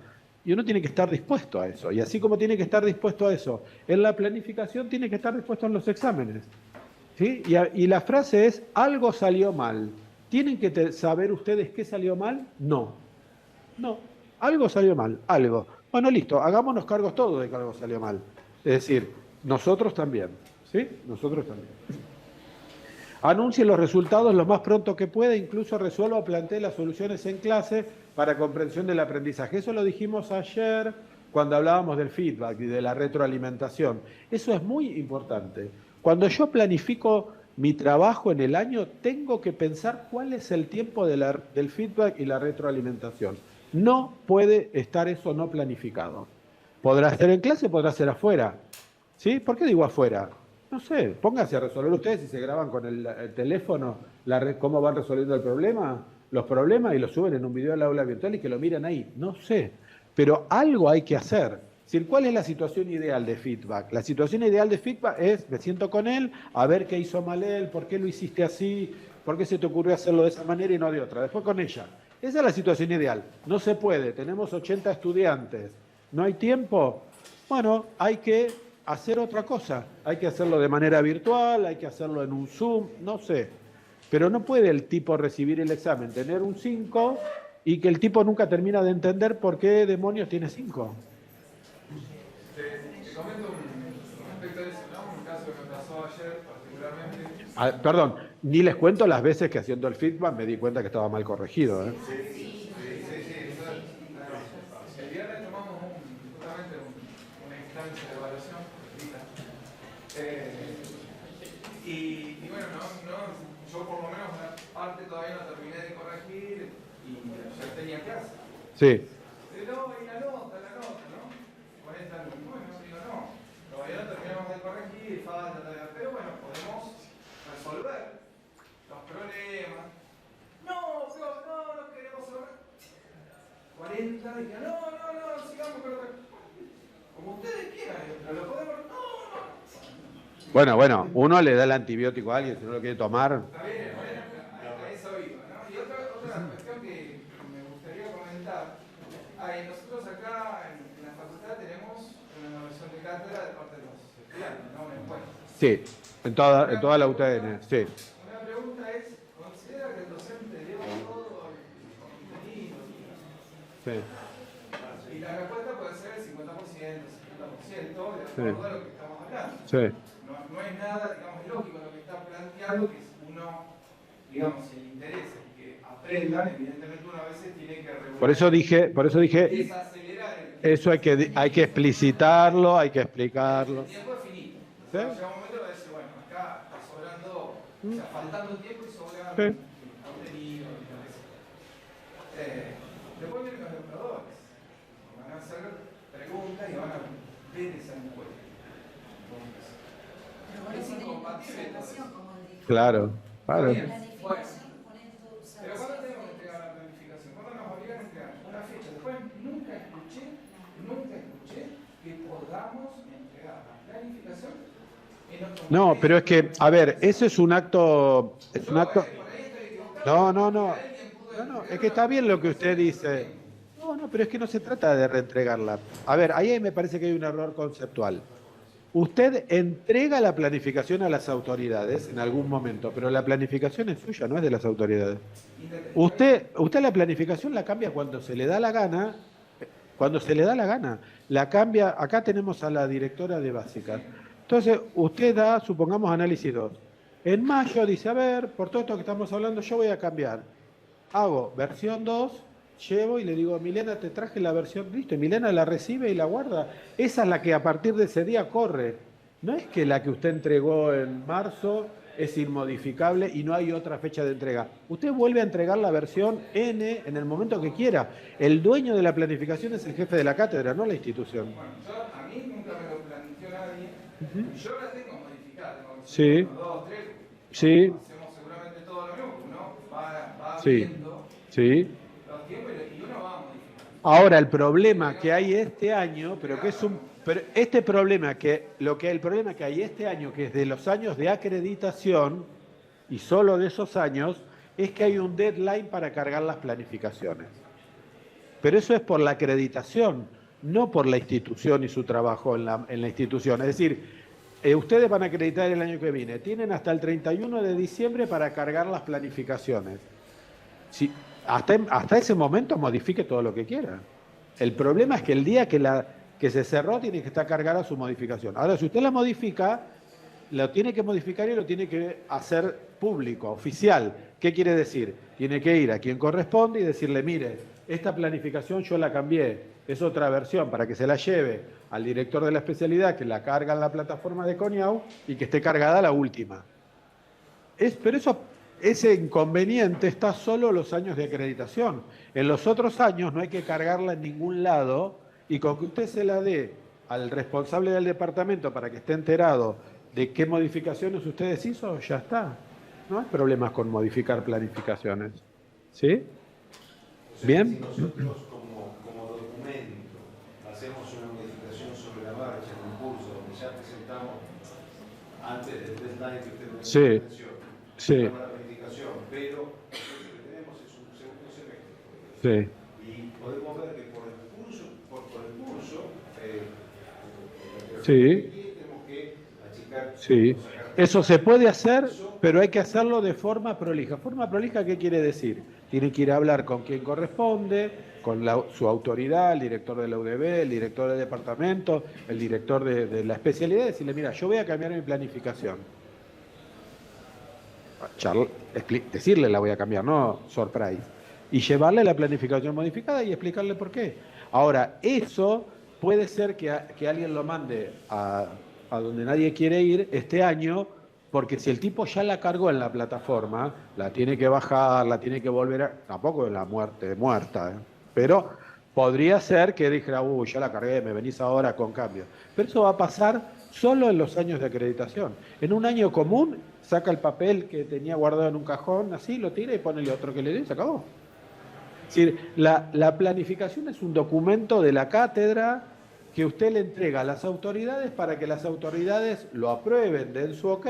Y uno tiene que estar dispuesto a eso. Y así como tiene que estar dispuesto a eso, en la planificación tiene que estar dispuesto en los exámenes. ¿Sí? Y la frase es, algo salió mal. ¿Tienen que saber ustedes qué salió mal? No. No. Algo salió mal, algo. Bueno, listo, hagámonos cargos todos de que algo salió mal. Es decir, nosotros también. ¿Sí? Nosotros también. Anuncie los resultados lo más pronto que pueda, incluso resuelva o plantee las soluciones en clase para comprensión del aprendizaje. Eso lo dijimos ayer cuando hablábamos del feedback y de la retroalimentación. Eso es muy importante. Cuando yo planifico mi trabajo en el año, tengo que pensar cuál es el tiempo del feedback y la retroalimentación. No puede estar eso no planificado. Podrá ser en clase, podrá ser afuera. ¿Sí? ¿Por qué digo afuera? No sé, pónganse a resolver ustedes si se graban con el teléfono cómo van resolviendo el problema, los problemas y los suben en un video al aula virtual y que lo miren ahí. No sé, pero algo hay que hacer. ¿Cuál es la situación ideal de feedback? La situación ideal de feedback es, me siento con él, a ver qué hizo mal él, por qué lo hiciste así, por qué se te ocurrió hacerlo de esa manera y no de otra. Después con ella. Esa es la situación ideal. No se puede, tenemos 80 estudiantes. ¿No hay tiempo? Bueno, hay que hacer otra cosa. Hay que hacerlo de manera virtual, hay que hacerlo en un Zoom, no sé. Pero no puede el tipo recibir el examen, tener un 5 y que el tipo nunca termina de entender por qué demonios tiene 5. Te comento respecto a eso, ¿no? Un caso que me pasó ayer particularmente. Perdón, ni les cuento las veces que haciendo el feedback me di cuenta que estaba mal corregido. El viernes tomamos justamente una instancia de evaluación. Y bueno, yo por lo menos una parte todavía no terminé de corregir y ya tenía clase. Sí. Pero y la nota, ¿no? 40 minutos. Bueno, digo, no, todavía no terminamos de corregir, falta todavía, pero bueno, podemos resolver los problemas. No queremos resolver. 40, dije, no, sigamos con lo que... Como ustedes quieran, pero lo podemos... Bueno, uno le da el antibiótico a alguien si no lo quiere tomar. Está bien, a eso iba, ¿no? Y otra cuestión que me gustaría comentar. Nosotros acá en la facultad tenemos una versión de cátedra de parte de los estudiantes, ¿no? Una encuesta. Sí, en toda la UTN, sí. Una pregunta es, ¿considera que el docente lleva todo el contenido? Sí. Y la respuesta puede ser el 50%, 50%, de acuerdo a lo que estamos hablando. Sí. No es nada, digamos, lógico lo que está planteado, que uno, digamos, si le interesa y que aprendan, evidentemente uno a veces tiene que regular. Por eso dije, Desacelerar eso hay que explicitarlo, hay que explicarlo. El tiempo es finito. ¿Sí? Llega un momento que decir, bueno, acá está sobrando, o sea, faltando tiempo y sobrando Sí. contenido y todo eso. Después vienen los educadores. Van a hacer preguntas y van a ver esa encuesta. Es incompatible todo eso. Claro. Bueno, pero ¿cuándo tenemos que entregar la planificación? ¿Cuándo nos obligan a entregar? Una fecha. Después nunca escuché que podamos entregar la planificación en otro momento. No, pero es que, a ver, eso es un acto. No, es que está bien lo que usted dice. No, pero es que no se trata de reentregarla. A ver, ahí me parece que hay un error conceptual. Usted entrega la planificación a las autoridades en algún momento, pero la planificación es suya, no es de las autoridades. Usted la planificación la cambia cuando se le da la gana, La cambia, acá tenemos a la directora de básicas. Entonces, usted da, supongamos, análisis 2. En mayo dice, a ver, por todo esto que estamos hablando, yo voy a cambiar. Hago versión 2, llevo y le digo, Milena, te traje la versión, listo, y Milena la recibe y la guarda. Esa es la que a partir de ese día corre. No es que la que usted entregó en marzo es inmodificable y no hay otra fecha de entrega. Usted vuelve a entregar la versión N en el momento que quiera. El dueño de la planificación es el jefe de la cátedra, no la institución. Bueno, a mí nunca me lo planteó nadie. Yo la tengo modificada. Sí. 2, 3. Sí. Hacemos seguramente todo lo mismo. Uno va Sí. viendo Sí. los tiempos y uno Ahora, el problema que hay este año, pero que es este problema el problema que hay este año, que es de los años de acreditación, y solo de esos años, es que hay un deadline para cargar las planificaciones. Pero eso es por la acreditación, no por la institución y su trabajo en la institución. Es decir, ustedes van a acreditar el año que viene. Tienen hasta el 31 de diciembre para cargar las planificaciones. Si, hasta ese momento modifique todo lo que quiera. El problema es que el día que se cerró tiene que estar cargada su modificación. Ahora, si usted la modifica, lo tiene que modificar y lo tiene que hacer público, oficial. ¿Qué quiere decir? Tiene que ir a quien corresponde y decirle, mire, esta planificación yo la cambié, es otra versión, para que se la lleve al director de la especialidad, que la carga en la plataforma de CONIAU y que esté cargada la última. Pero ese inconveniente está solo los años de acreditación. En los otros años no hay que cargarla en ningún lado, y con que usted se la dé al responsable del departamento para que esté enterado de qué modificaciones ustedes hizo, ya está. No hay problemas con modificar planificaciones. ¿Sí? O sea, ¿Bien? si nosotros como documento hacemos una modificación sobre la marcha en un curso donde ya presentamos antes del deadline que usted me Sí, mencionó, sí, la planificación, pero lo que tenemos es un segundo semestre. sí. Y podemos ver que por el curso, Sí. tenemos que achicar. Sí, eso se puede hacer, pero hay que hacerlo de forma prolija. ¿Forma prolija qué quiere decir? Tiene que ir a hablar con quien corresponde, con su autoridad, el director de la UDB, el director del departamento, el director de la especialidad, y decirle, mira, yo voy a cambiar mi planificación. Decirle la voy a cambiar, no surprise. Y llevarle la planificación modificada y explicarle por qué. Ahora, eso puede ser que alguien lo mande a donde nadie quiere ir este año, porque si el tipo ya la cargó en la plataforma, la tiene que bajar, la tiene que volver a... Tampoco es la muerte muerta, pero podría ser que dijera, ya la cargué, me venís ahora con cambio. Pero eso va a pasar solo en los años de acreditación. En un año común, saca el papel que tenía guardado en un cajón, así, lo tira y ponele otro que le dé y se acabó. Es decir, la planificación es un documento de la cátedra que usted le entrega a las autoridades para que las autoridades lo aprueben, den su ok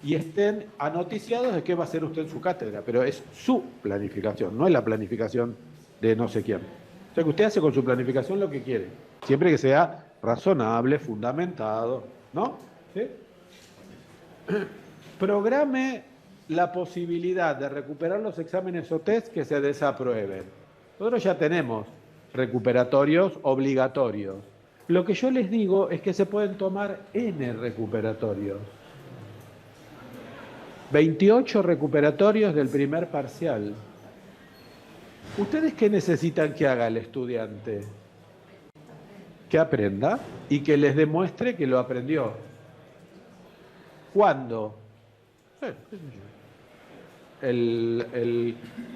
y estén anoticiados de qué va a hacer usted en su cátedra. Pero es su planificación, no es la planificación de no sé quién. O sea que usted hace con su planificación lo que quiere, siempre que sea razonable, fundamentado, ¿no? ¿Sí? Programe la posibilidad de recuperar los exámenes o test que se desaprueben. Nosotros ya tenemos recuperatorios obligatorios. Lo que yo les digo es que se pueden tomar N recuperatorios. 28 recuperatorios del primer parcial. ¿Ustedes qué necesitan que haga el estudiante? Que aprenda y que les demuestre que lo aprendió. ¿Cuándo?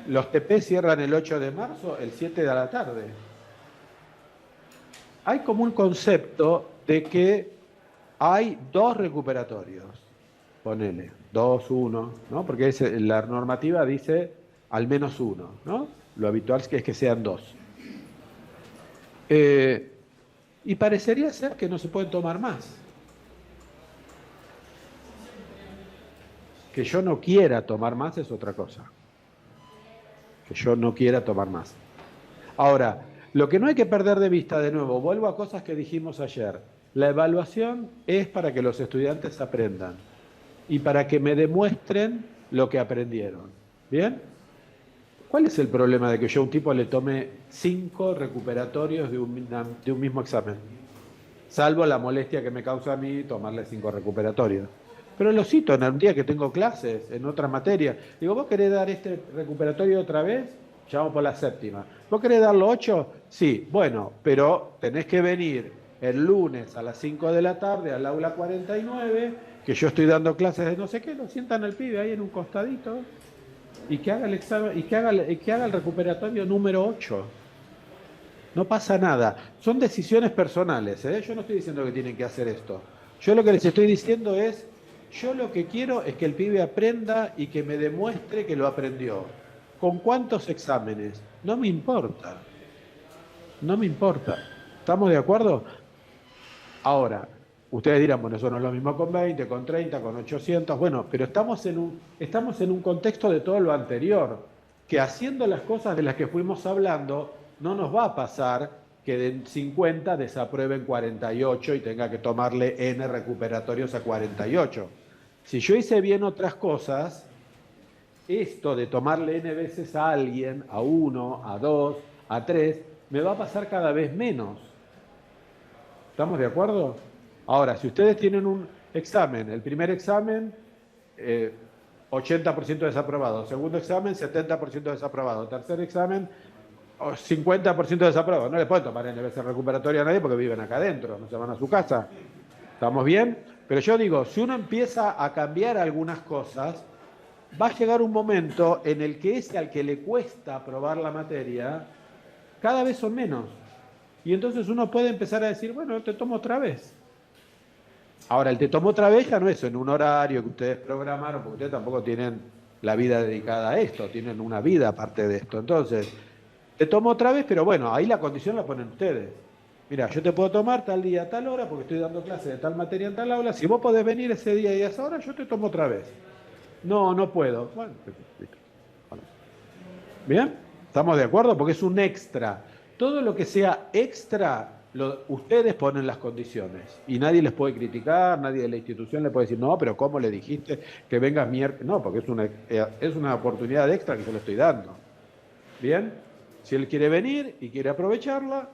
Los TP cierran el 8 de marzo, el 7 de la tarde. Hay como un concepto de que hay 2 recuperatorios, ponele, 2, 1, ¿no? Porque la normativa dice al menos 1, ¿no? Lo habitual es que sean 2. Y parecería ser que no se pueden tomar más. Que yo no quiera tomar más es otra cosa. Que yo no quiera tomar más. Ahora, lo que no hay que perder de vista, de nuevo, vuelvo a cosas que dijimos ayer. La evaluación es para que los estudiantes aprendan y para que me demuestren lo que aprendieron. ¿Bien? ¿Cuál es el problema de que yo a un tipo le tome 5 recuperatorios de un mismo examen? Salvo la molestia que me causa a mí tomarle 5 recuperatorios. Pero lo cito en un día que tengo clases, en otra materia. Digo, ¿vos querés dar este recuperatorio otra vez? Ya vamos por la 7ª. ¿Vos querés darlo 8? Sí, bueno, pero tenés que venir el lunes a las 5 de la tarde al aula 49, que yo estoy dando clases de no sé qué, lo sientan al pibe ahí en un costadito y que haga el examen, y que haga el recuperatorio número 8. No pasa nada. Son decisiones personales, ¿eh? Yo no estoy diciendo que tienen que hacer esto. Yo lo que les estoy diciendo es, yo lo que quiero es que el pibe aprenda y que me demuestre que lo aprendió. ¿Con cuántos exámenes? No me importa. No me importa. ¿Estamos de acuerdo? Ahora, ustedes dirán, bueno, eso no es lo mismo con 20, con 30, con 800. Bueno, pero estamos en un contexto de todo lo anterior, que haciendo las cosas de las que fuimos hablando, no nos va a pasar que de 50 desaprueben 48 y tenga que tomarle N recuperatorios a 48. Si yo hice bien otras cosas, esto de tomarle N veces a alguien, a 1, a 2, a 3, me va a pasar cada vez menos. ¿Estamos de acuerdo? Ahora, si ustedes tienen un examen, el primer examen, 80% desaprobado, segundo examen, 70% desaprobado, tercer examen, 50% desaprobado, no le pueden tomar N veces recuperatoria a nadie porque viven acá adentro, no se van a su casa. ¿Estamos bien? Pero yo digo, si uno empieza a cambiar algunas cosas, va a llegar un momento en el que ese al que le cuesta aprobar la materia, cada vez son menos. Y entonces uno puede empezar a decir, bueno, te tomo otra vez. Ahora, el te tomo otra vez ya no es en un horario que ustedes programaron, porque ustedes tampoco tienen la vida dedicada a esto, tienen una vida aparte de esto. Entonces, te tomo otra vez, pero bueno, ahí la condición la ponen ustedes. Mira, yo te puedo tomar tal día, tal hora, porque estoy dando clase de tal materia en tal aula. Si vos podés venir ese día y a esa hora, yo te tomo otra vez. No, no puedo. Bueno, ¿bien? ¿Estamos de acuerdo? Porque es un extra. Todo lo que sea extra, ustedes ponen las condiciones. Y nadie les puede criticar, nadie de la institución le puede decir, no, pero ¿cómo le dijiste que vengas miércoles? No, porque es una oportunidad extra que yo le estoy dando. ¿Bien? Si él quiere venir y quiere aprovecharla,